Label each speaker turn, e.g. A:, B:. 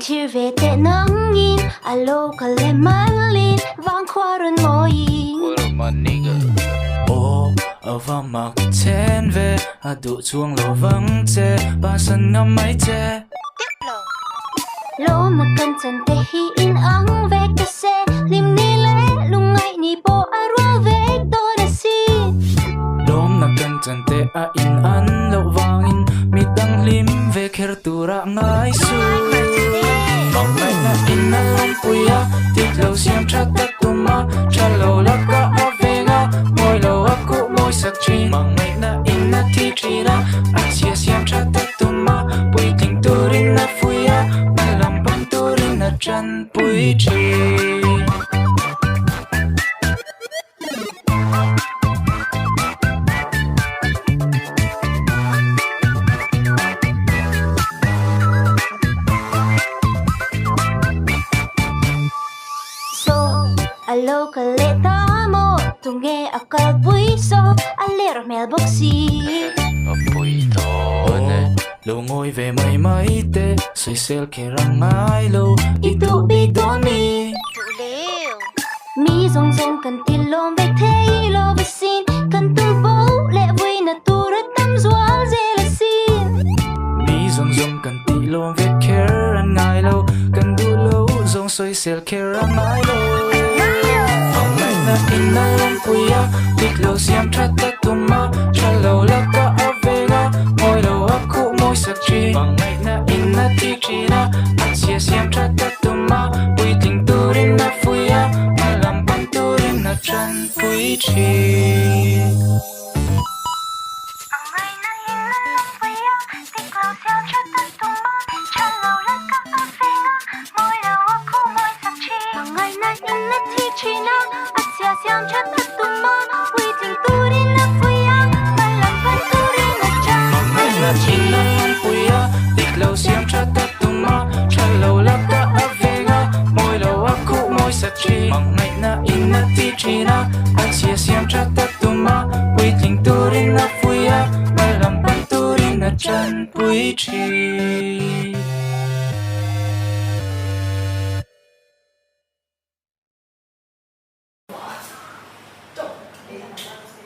A: tir về tệ nắng in alo cả lệ malin vang khoa run môi
B: ô ở vòng mặc chen về đủ chuông lầu vắng chê ba sân ngắm máy chê
A: lô mà cần chân tê hi in ăng về cái xe lim ni lẽ lung ngay ni po arua về tôi đã xin
B: lom na kan chan te a in an lo wangin mi tang lim ve kher tura ngai su mong mai na in na lom puya tik lo siam tha ta tuma cha lo la ka avenga moi lo aku moi sak chi mong mai na in na ti chi na a sia siam tha ta tuma pui ting turin na fuya ma lam pan turin na chan pui chi
A: alo ka le tamo tunge akal puiso alero mel boxi
B: apoi to ne lo ngồi về mây mây tê xoay xel khe răng ai lâu
A: itu bi to mi mi zong zong kan tin lom ve thei lo ve sin kan tum bo le vui na tu ra tam zual ze la sin
B: mi zong zong kan ti lom ve khe răng ai lâu kan du lâu zong xoay xel khe răng ai lâu in na lom puya tik lo siam tha ta tuma cha lo la ka avega moi lo aku moi sak chi bang ngai na in na ti chi na at sia siam tha ta tuma pui ting turin na fuya ma lam pan turin na chan pui chi mong ngày na in na ti chi na anh sia siam cha ta tuma pui ting turin na fuya ma lam pan turin na chan pui chi